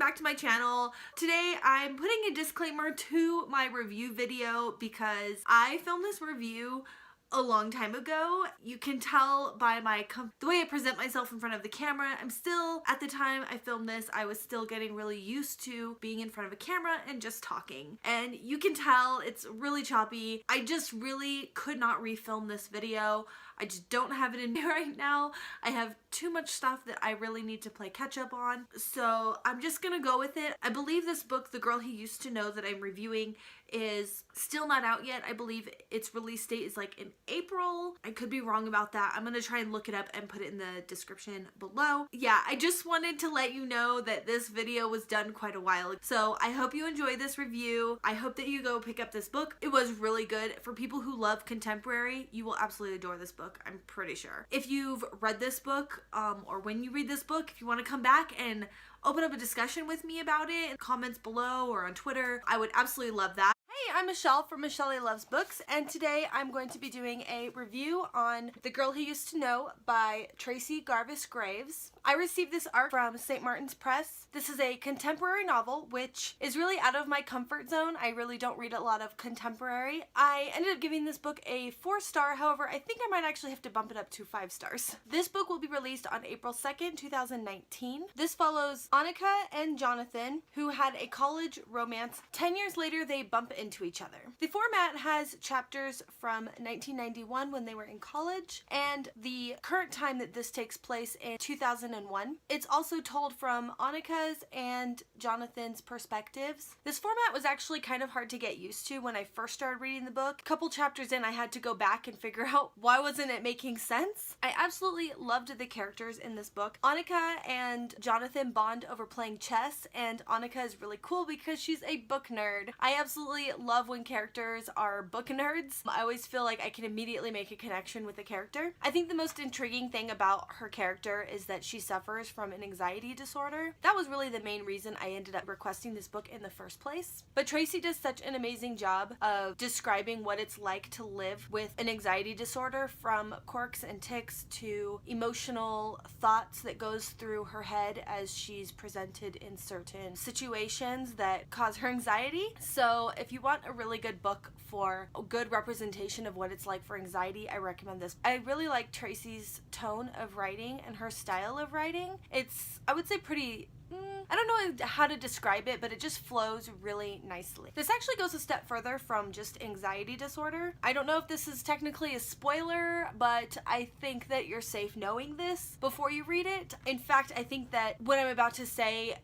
back to my channel. Today I'm putting a disclaimer to my review video because I filmed this review a long time ago. You can tell by the way I present myself in front of the camera. I'm still, at the time I filmed this, I was still getting really used to being in front of a camera and just talking. And you can tell it's really choppy. I just really could not refilm this video. I just don't have it in me right now. I have too much stuff that I really need to play catch up on. So I'm just gonna go with it. I believe this book, The Girl He Used to Know, that I'm reviewing is still not out yet. I believe its release date is like in April. I could be wrong about that. I'm gonna try and look it up and put it in the description below. Yeah, I just wanted to let you know that this video was done quite a while ago. So I hope you enjoyed this review. I hope that you go pick up this book. It was really good. For people who love contemporary, you will absolutely adore this book, I'm pretty sure. If you've read this book, or when you read this book, if you want to come back and open up a discussion with me about it in comments below or on Twitter, I would absolutely love that. Hey, I'm Michelle from Michelle Loves Books, and today I'm going to be doing a review on The Girl He Used to Know by Tracy Garvis Graves. I received this arc from St. Martin's Press. This is a contemporary novel, which is really out of my comfort zone. I really don't read a lot of contemporary. I ended up giving this book a 4-star, however, I think I might actually have to bump it up to 5 stars. This book will be released on April 2nd, 2019. This follows Annika and Jonathan, who had a college romance. 10 years later, they bump into each other. The format has chapters from 1991 when they were in college and the current time that this takes place in 2001. It's also told from Annika's and Jonathan's perspectives. This format was actually kind of hard to get used to when I first started reading the book. A couple chapters in, I had to go back and figure out why wasn't it making sense. I absolutely loved the characters in this book. Annika and Jonathan bond over playing chess, and Annika is really cool because she's a book nerd. I absolutely love when characters are book nerds. I always feel like I can immediately make a connection with the character. I think the most intriguing thing about her character is that she suffers from an anxiety disorder. That was really the main reason I ended up requesting this book in the first place. But Tracy does such an amazing job of describing what it's like to live with an anxiety disorder, from quirks and tics to emotional thoughts that goes through her head as she's presented in certain situations that cause her anxiety. So if you want a really good book for a good representation of what it's like for anxiety, I recommend this. I really like Tracy's tone of writing and her style of writing. It's, I would say, pretty I don't know how to describe it, but it just flows really nicely. This actually goes a step further from just anxiety disorder. I don't know if this is technically a spoiler, but I think that you're safe knowing this before you read it. In fact, I think that what I'm about to say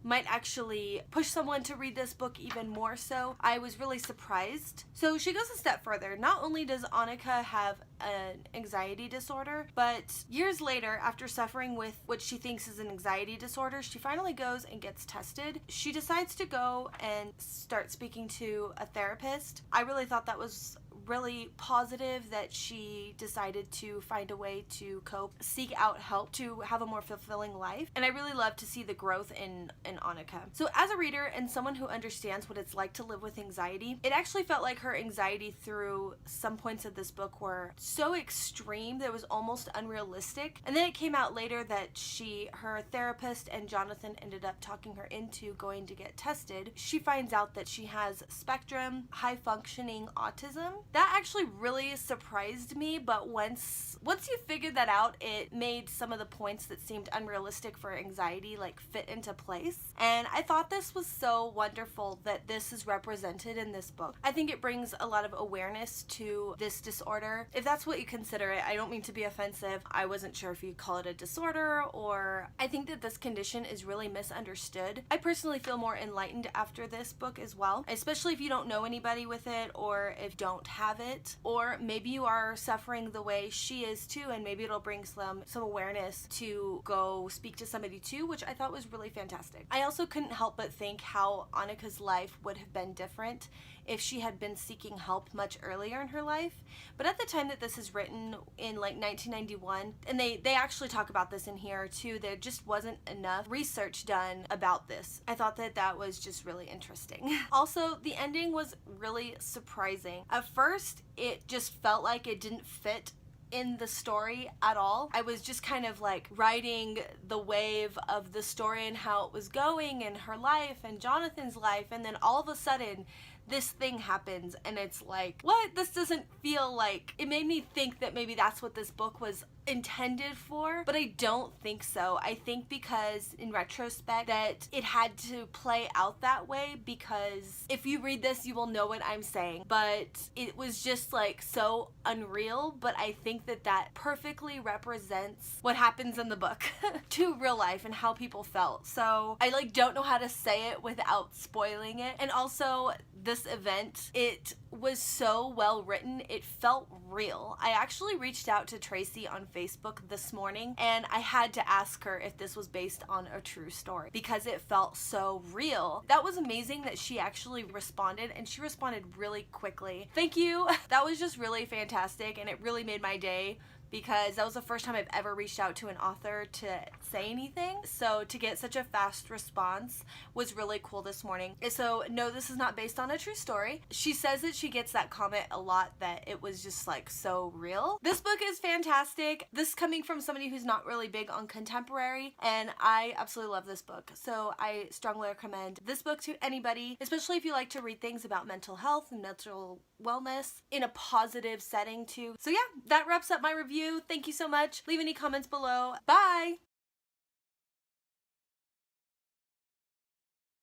might actually push someone to read this book even more so. I was really surprised. So she goes a step further. Not only does Annika have an anxiety disorder, but years later, after suffering with what she thinks is an anxiety disorder, she finally goes and gets tested. She decides to go and start speaking to a therapist. I really thought that was really positive that she decided to find a way to cope, seek out help to have a more fulfilling life. And I really love to see the growth in Annika. So as a reader and someone who understands what it's like to live with anxiety, it actually felt like her anxiety through some points of this book were so extreme that it was almost unrealistic. And then it came out later that her therapist and Jonathan ended up talking her into going to get tested. She finds out that she has spectrum, high functioning autism. That actually really surprised me, but once you figured that out, it made some of the points that seemed unrealistic for anxiety like fit into place. And I thought this was so wonderful that this is represented in this book. I think it brings a lot of awareness to this disorder, if that's what you consider it. I don't mean to be offensive. I wasn't sure if you'd call it a disorder, or I think that this condition is really misunderstood. I personally feel more enlightened after this book as well, especially if you don't know anybody with it, or if you don't have it, or maybe you are suffering the way she is too, and maybe it'll bring some awareness to go speak to somebody too, which I thought was really fantastic. I also couldn't help but think how Annika's life would have been different if she had been seeking help much earlier in her life. But at the time that this is written, in like 1991, and they actually talk about this in here too, there just wasn't enough research done about this. I thought that was just really interesting. Also, the ending was really surprising. At first, it just felt like it didn't fit in the story at all. I was just kind of like riding the wave of the story and how it was going and her life and Jonathan's life, and then all of a sudden this thing happens and it's like, what? This doesn't feel like, it made me think that maybe that's what this book was intended for, but I don't think so. I think because in retrospect that it had to play out that way, because if you read this you will know what I'm saying, but it was just like so unreal. But I think that that perfectly represents what happens in the book to real life and how people felt. So I like don't know how to say it without spoiling it. And also this event, it was so well written, it felt real. I actually reached out to Tracy on Facebook this morning and I had to ask her if this was based on a true story because it felt so real. That was amazing that she actually responded, and she responded really quickly. Thank you. That was just really fantastic, and it really made my day, because that was the first time I've ever reached out to an author to say anything. So to get such a fast response was really cool this morning. So no, this is not based on a true story. She says that she gets that comment a lot, that it was just like so real. This book is fantastic. This is coming from somebody who's not really big on contemporary, and I absolutely love this book. So I strongly recommend this book to anybody, especially if you like to read things about mental health and mental wellness in a positive setting too. So yeah, that wraps up my review. Thank you so much. Leave any comments below. Bye!